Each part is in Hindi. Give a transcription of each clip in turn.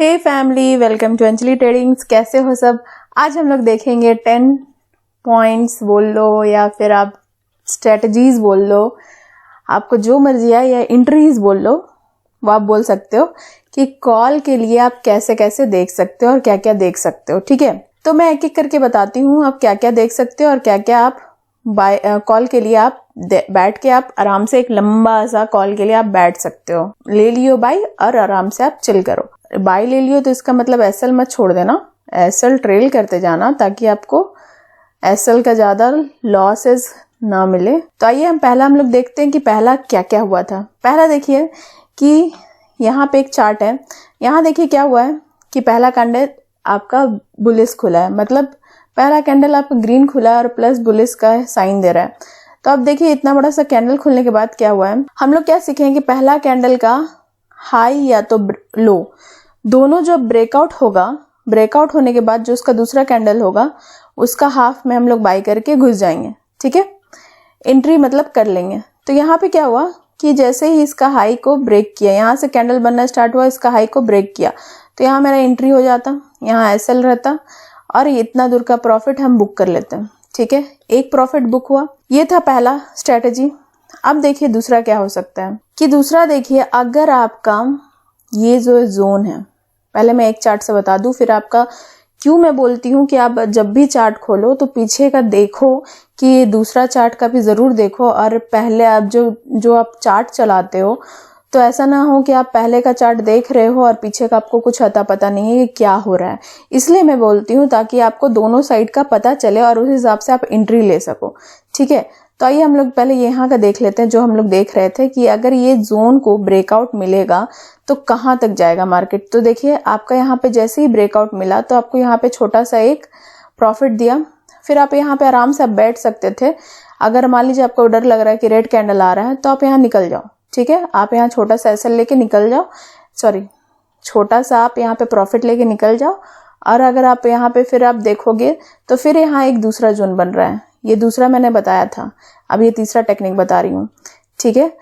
Hey family, welcome to Anjali tradings. कैसे हो सब। आज हम लोग देखेंगे 10 पॉइंट्स बोल लो या फिर आप स्ट्रेटजीज बोल लो, आपको जो मर्जी है, या एंट्रीज बोल लो, वो आप बोल सकते हो कि कॉल के लिए आप कैसे कैसे देख सकते हो और क्या क्या देख सकते हो। ठीक है, तो मैं एक एक करके बताती हूँ आप क्या क्या देख सकते हो और क्या क्या आप कॉल के लिए आप बैठ के आप आराम से एक लंबा सा कॉल के लिए आप बैठ सकते हो। ले लियो बाय और आराम से आप चिल करो। बाय ले लियो तो इसका मतलब एसएल मत छोड़ देना, एसएल ट्रेल करते जाना ताकि आपको एसएल का ज्यादा लॉसेस ना मिले। तो आइए हम लोग देखते हैं कि पहला क्या क्या हुआ था। पहला देखिए कि यहाँ पे एक चार्ट है। यहाँ देखिए क्या हुआ है कि पहला कैंडल आपका बुलिश खुला है, मतलब पहला कैंडल आपका ग्रीन खुला है और प्लस बुलिश का साइन दे रहा है। तो अब देखिए इतना बड़ा सा कैंडल खुलने के बाद क्या हुआ है, हम लोग क्या सीखें कि पहला कैंडल का हाई या तो लो दोनों जो ब्रेकआउट होगा, ब्रेकआउट होने के बाद जो उसका दूसरा कैंडल होगा उसका हाफ में हम लोग बाई करके घुस जाएंगे। ठीक है, एंट्री मतलब कर लेंगे। तो यहाँ पे क्या हुआ कि जैसे ही इसका हाई को ब्रेक किया, यहाँ से कैंडल बनना स्टार्ट हुआ, इसका हाई को ब्रेक किया, तो यहाँ मेरा एंट्री हो जाता, यहाँ एसएल रहता और इतना दूर का प्रॉफिट हम बुक कर लेते हैं। ठीक है, एक प्रॉफिट बुक हुआ। ये था पहला स्ट्रेटेजी। अब देखिए दूसरा क्या हो सकता है कि दूसरा देखिए, अगर आपका ये जो जोन है, पहले मैं एक चार्ट से बता दूं, फिर आपका क्यों मैं बोलती हूँ कि आप जब भी चार्ट खोलो तो पीछे का देखो कि दूसरा चार्ट का भी जरूर देखो। और पहले आप जो आप चार्ट चलाते हो तो ऐसा ना हो कि आप पहले का चार्ट देख रहे हो और पीछे का आपको कुछ अता पता नहीं है कि क्या हो रहा है। इसलिए मैं बोलती हूँ ताकि आपको दोनों साइड का पता चले और उस हिसाब से आप एंट्री ले सको। ठीक है, तो आइए हम लोग पहले यहाँ का देख लेते हैं जो हम लोग देख रहे थे कि अगर ये जोन को ब्रेकआउट मिलेगा तो कहाँ तक जाएगा मार्केट। तो देखिए आपका यहाँ पे जैसे ही ब्रेकआउट मिला तो आपको यहाँ पे छोटा सा एक प्रॉफिट दिया, फिर आप यहाँ पे आराम से आप बैठ सकते थे। अगर मान लीजिए आपको डर लग रहा है कि रेड कैंडल आ रहा है तो आप यहाँ निकल जाओ। ठीक है, आप यहाँ छोटा सा एसएल लेके निकल जाओ, छोटा सा आप यहाँ पे प्रॉफिट लेके निकल जाओ। और अगर आप यहाँ पे फिर आप देखोगे तो फिर यहाँ एक दूसरा जोन बन रहा है, ये दूसरा मैंने बताया था, अब ये तीसरा टेक्निक बता रही हूँ। ठीक है,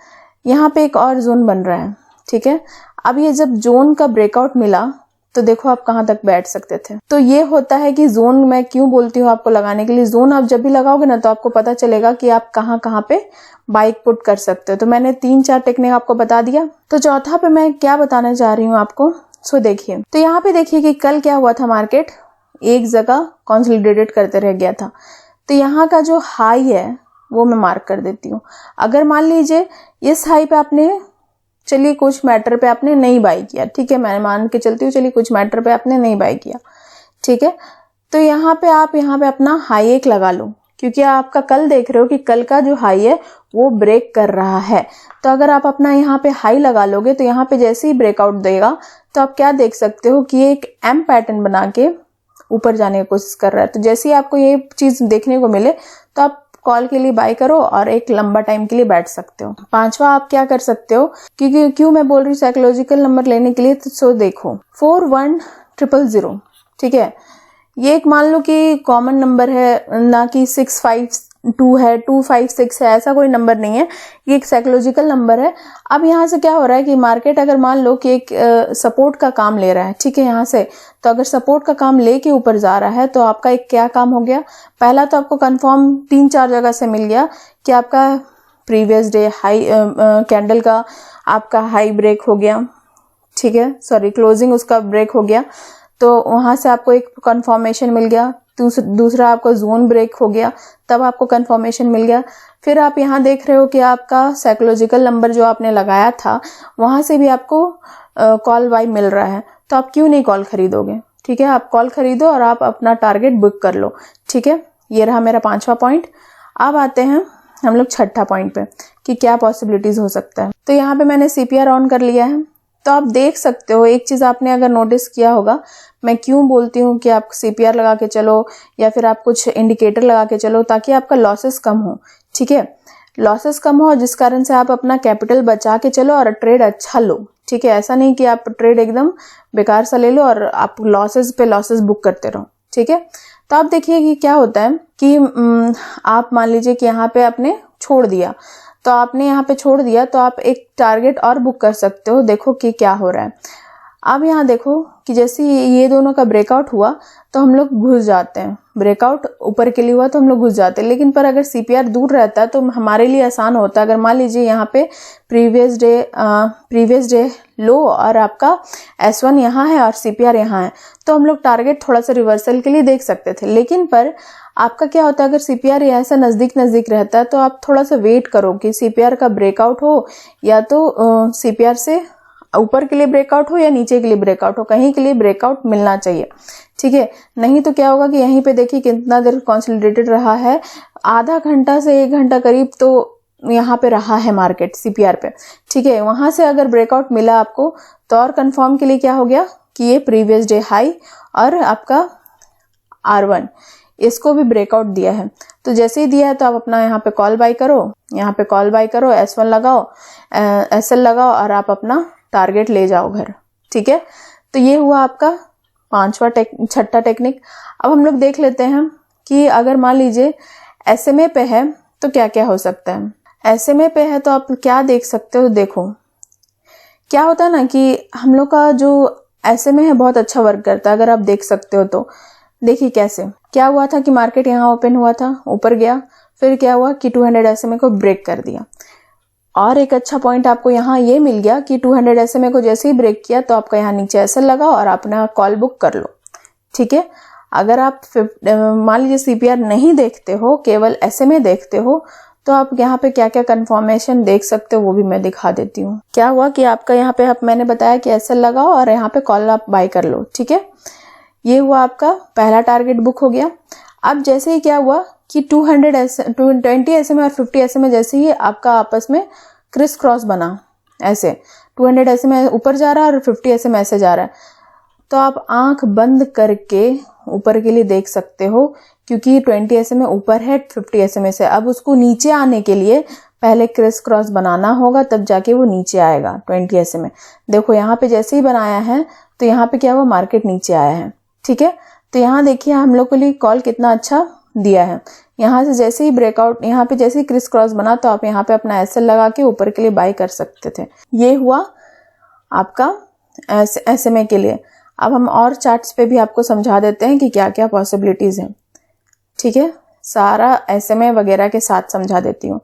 यहाँ पे एक और जोन बन रहा है। ठीक है, अब ये जब जोन का ब्रेकआउट मिला तो देखो आप कहाँ तक बैठ सकते थे। तो ये होता है कि जोन मैं क्यों बोलती हूँ आपको लगाने के लिए, जोन आप जब भी लगाओगे ना तो आपको पता चलेगा कि आप कहाँ कहाँ पे बाइक पुट कर सकते हो। तो मैंने 3-4 टेक्निक आपको बता दिया। तो चौथा पे मैं क्या बताना चाह रही हूँ आपको, सो देखिए। तो यहाँ पे देखिए कि कल क्या हुआ था, मार्केट एक जगह कंसोलिडेटेड करते रह गया था। तो यहाँ का जो हाई है वो मैं मार्क कर देती हूँ। अगर मान लीजिए इस हाई पे आपने, चलिए कुछ मैटर पे आपने नहीं बाई किया, ठीक है, मैं मान के चलती हूँ, चलिए कुछ मैटर पे आपने नहीं बाई किया, ठीक है, तो यहाँ पे आप यहाँ पे अपना हाई एक लगा लो, क्योंकि आपका कल देख रहे हो कि कल का जो हाई है वो ब्रेक कर रहा है। तो अगर आप अपना यहाँ पे हाई लगा लोगे तो यहाँ पे जैसे ही ब्रेकआउट देगा तो आप क्या देख सकते हो कि एक एम पैटर्न बना के ऊपर जाने की कोशिश कर रहा है। तो जैसे ही आपको ये चीज देखने को मिले तो आप कॉल के लिए बाय करो और एक लंबा टाइम के लिए बैठ सकते हो। पांचवा आप क्या कर सकते हो, क्योंकि क्यों मैं बोल रही हूँ साइकोलॉजिकल नंबर लेने के लिए, तो सो देखो 41000, ठीक है, ये एक मान लो कि कॉमन नंबर है, ना कि 652 है, 256 है, ऐसा कोई नंबर नहीं है, ये एक साइकोलॉजिकल नंबर है। अब यहाँ से क्या हो रहा है कि मार्केट अगर मान लो कि एक सपोर्ट का काम ले रहा है, ठीक है, यहाँ से, तो अगर सपोर्ट का काम लेके ऊपर जा रहा है तो आपका एक क्या काम हो गया, पहला तो आपको कंफर्म 3-4 जगह से मिल गया कि आपका प्रीवियस डे हाई कैंडल का आपका हाई ब्रेक हो गया, ठीक है, क्लोजिंग उसका ब्रेक हो गया, तो वहां से आपको एक कंफर्मेशन मिल गया। दूसरा आपको जोन ब्रेक हो गया, तब आपको कंफर्मेशन मिल गया। फिर आप यहाँ देख रहे हो कि आपका साइकोलॉजिकल नंबर जो आपने लगाया था वहां से भी आपको कॉल बाय मिल रहा है, तो आप क्यों नहीं कॉल खरीदोगे। ठीक है, आप कॉल खरीदो और आप अपना टारगेट बुक कर लो। ठीक है, ये रहा मेरा 5वां पॉइंट। अब आते हैं हम लोग 6ठा पॉइंट पे कि क्या पॉसिबिलिटीज हो सकता है। तो यहाँ पे मैंने सीपीआर ऑन कर लिया है। तो आप देख सकते हो, एक चीज आपने अगर नोटिस किया होगा, मैं क्यों बोलती हूँ कि आप सीपीआर लगा के चलो या फिर आप कुछ इंडिकेटर लगा के चलो, ताकि आपका लॉसेस कम हो। ठीक है, लॉसेस कम हो जिस कारण से आप अपना कैपिटल बचा के चलो और ट्रेड अच्छा लो। ठीक है, ऐसा नहीं कि आप ट्रेड एकदम बेकार सा ले लो और आप लॉसेस पे लॉसेस बुक करते रहो। ठीक है, तो आप देखिए कि क्या होता है कि आप मान लीजिए कि यहाँ पे आपने छोड़ दिया, तो आपने यहाँ पे छोड़ दिया तो आप एक टारगेट और बुक कर सकते हो। देखो कि क्या हो रहा है, अब यहाँ देखो कि जैसे ये दोनों का ब्रेकआउट हुआ तो हम लोग घुस जाते हैं, ब्रेकआउट ऊपर के लिए हुआ तो हम लोग घुस जाते हैं। लेकिन पर अगर सीपीआर दूर रहता है तो हमारे लिए आसान होता है। अगर मान लीजिए यहाँ पे प्रीवियस डे लो और आपका S1 यहाँ है और सीपीआर यहाँ है, तो हम लोग टारगेट थोड़ा सा रिवर्सल के लिए देख सकते थे। लेकिन पर आपका क्या होता है, अगर सीपीआर ऐसा नजदीक रहता है तो आप थोड़ा सा वेट करो कि सीपीआर का ब्रेकआउट हो, या तो सीपीआर से ऊपर के लिए ब्रेकआउट हो या नीचे के लिए ब्रेकआउट हो, कहीं के लिए ब्रेकआउट मिलना चाहिए, ठीक है। नहीं तो क्या होगा कि यहीं पे देखिए कितना देर कंसोलिडेटेड रहा है, आधा घंटा से 1 घंटा करीब तो यहाँ पे रहा है मार्केट सीपीआर पे, ठीक है। वहां से अगर ब्रेकआउट मिला आपको तो और कंफर्म के लिए क्या हो गया कि ये प्रीवियस डे हाई और आपका R1 इसको भी ब्रेकआउट दिया है। तो जैसे ही दिया है तो आप अपना यहाँ पे कॉल बाय करो, यहाँ पे कॉल बाय करो, S1 लगाओ, SL लगाओ और आप अपना टारगेट ले जाओ घर, ठीक है। तो ये हुआ आपका छठा टेक्निक। अब हम लोग देख लेते हैं कि अगर मान लीजिए SMA पे है तो क्या क्या हो सकता है। SMA पे है तो आप क्या देख सकते हो, देखो क्या होता है ना कि हम लोग का जो SMA है बहुत अच्छा वर्क करता है, अगर आप देख सकते हो तो। देखिए कैसे क्या हुआ था कि मार्केट यहाँ ओपन हुआ था, ऊपर गया, फिर क्या हुआ कि 200 SMA को ब्रेक कर दिया। और एक अच्छा पॉइंट आपको यहाँ ये मिल गया कि 200 SMA को जैसे ही ब्रेक किया तो आपका यहाँ नीचे SL लगाओ और अपना कॉल बुक कर लो, ठीक है। अगर आप मान लीजिए सीपीआर नहीं देखते हो, केवल SMA देखते हो, तो आप यहाँ पे क्या क्या कंफर्मेशन देख सकते हो वो भी मैं दिखा देती हूँ। क्या हुआ कि आपका यहाँ पे मैंने बताया कि SL लगाओ और यहाँ पे कॉल आप बाय कर लो, ठीक है। ये हुआ आपका पहला टारगेट बुक हो गया। अब जैसे ही क्या हुआ कि 20 SMA और 50 SMA जैसे ही आपका आपस में क्रिस क्रॉस बना, ऐसे 200 SMA ऊपर जा रहा है और 50 SMA ऐसे जा रहा है, तो आप आंख बंद करके ऊपर के लिए देख सकते हो, क्योंकि 20 SMA ऊपर है 50 SMA से। अब उसको नीचे आने के लिए पहले क्रिस क्रॉस बनाना होगा, तब जाके वो नीचे आएगा 20 SMA। देखो यहाँ पे जैसे ही बनाया है तो यहाँ पे क्या हुआ, मार्केट नीचे आया है, ठीक है। तो यहाँ देखिए हम लोग के लिए कॉल कितना अच्छा दिया है। यहाँ से जैसे ही ब्रेकआउट, यहाँ पे जैसे ही क्रिस क्रॉस बना तो आप यहाँ पे अपना SL लगा के ऊपर के लिए बाय कर सकते थे। ये हुआ आपका SMA के लिए। अब हम और चार्ट्स पे भी आपको समझा देते हैं कि क्या क्या पॉसिबिलिटीज हैं, ठीक है। सारा SMA वगैरह के साथ समझा देती हूँ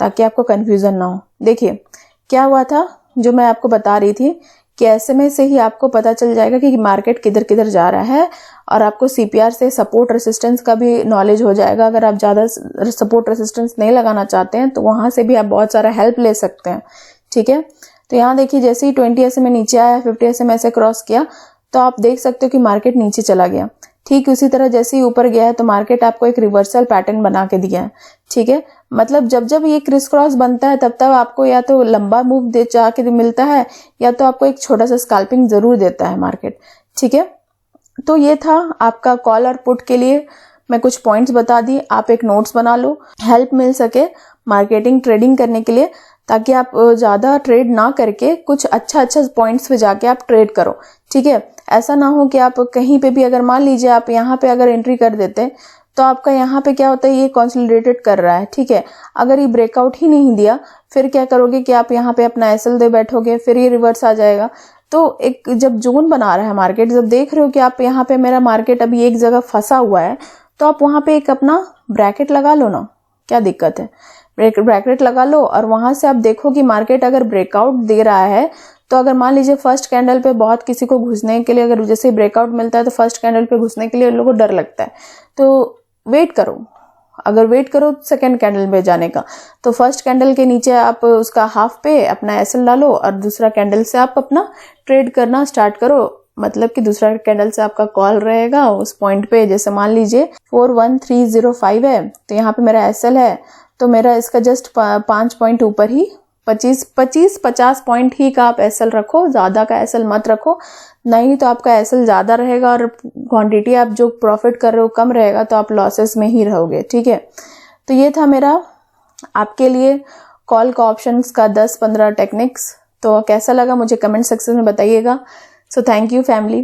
ताकि आपको कंफ्यूजन ना हो। देखिए क्या हुआ था, जो मैं आपको बता रही थी कि SMA से ही आपको पता चल जाएगा कि मार्केट किधर किधर जा रहा है, और आपको सीपीआर से सपोर्ट रेसिस्टेंस का भी नॉलेज हो जाएगा। अगर आप ज़्यादा सपोर्ट रेसिस्टेंस नहीं लगाना चाहते हैं तो वहाँ से भी आप बहुत सारा हेल्प ले सकते हैं, ठीक है। तो यहाँ देखिए जैसे ही 20 SMA नीचे आया, 50 SMA ऐसे क्रॉस किया तो आप देख सकते हो कि मार्केट नीचे चला गया। ठीक उसी तरह जैसे ही ऊपर गया है तो मार्केट आपको एक रिवर्सल पैटर्न बना के दिया है, ठीक है। मतलब जब जब ये क्रिस क्रॉस बनता है तब तब आपको या तो लंबा मूव दे जाके मिलता है, या तो आपको एक छोटा सा स्कैल्पिंग जरूर देता है मार्केट, ठीक है। तो ये था आपका कॉल और पुट के लिए मैं कुछ पॉइंट्स बता दी, आप एक नोट्स बना लो, हेल्प मिल सके मार्केटिंग ट्रेडिंग करने के लिए, ताकि आप ज़्यादा ट्रेड ना करके कुछ अच्छा पॉइंट्स पे जाके आप ट्रेड करो, ठीक है। ऐसा ना हो कि आप कहीं पे भी, अगर मान लीजिए आप यहाँ पे अगर एंट्री कर देते तो आपका यहाँ पे क्या होता है, ये कंसोलिडेटेड कर रहा है, ठीक है। अगर ये ब्रेकआउट ही नहीं दिया फिर क्या करोगे कि आप यहाँ पे अपना SL दे बैठोगे, फिर ये रिवर्स आ जाएगा। तो एक जब जोन बना रहा है मार्केट, जब देख रहे हो कि आप यहाँ पे मेरा मार्केट अभी एक जगह फंसा हुआ है, तो आप वहां पे एक अपना ब्रैकेट लगा लो ना, क्या दिक्कत है। ब्रैकेट लगा लो और वहां से आप देखो कि मार्केट अगर ब्रेकआउट दे रहा है तो अगर मान लीजिए फर्स्ट कैंडल पे बहुत किसी को घुसने के लिए, अगर जैसे ब्रेकआउट मिलता है तो फर्स्ट कैंडल पे घुसने के लिए लोगों को डर लगता है, तो वेट करो। अगर वेट करो सेकंड कैंडल पे जाने का, तो फर्स्ट कैंडल के नीचे आप उसका हाफ पे अपना SL डालो और दूसरा कैंडल से आप अपना ट्रेड करना स्टार्ट करो। मतलब कि दूसरा कैंडल से आपका कॉल रहेगा उस पॉइंट पे, जैसे मान लीजिए 41305 है तो यहाँ पे मेरा SL है, तो मेरा इसका जस्ट 5 पॉइंट ऊपर ही 50 पॉइंट ही का आप SL रखो, ज्यादा का SL मत रखो, नहीं तो आपका SL ज्यादा रहेगा और क्वांटिटी आप जो प्रॉफिट कर रहे हो कम रहेगा तो आप लॉसेस में ही रहोगे, ठीक है। तो ये था मेरा आपके लिए कॉल का ऑप्शंस का 10-15 टेक्निक्स। तो कैसा लगा मुझे कमेंट सेक्शन में बताइएगा। So thank you family.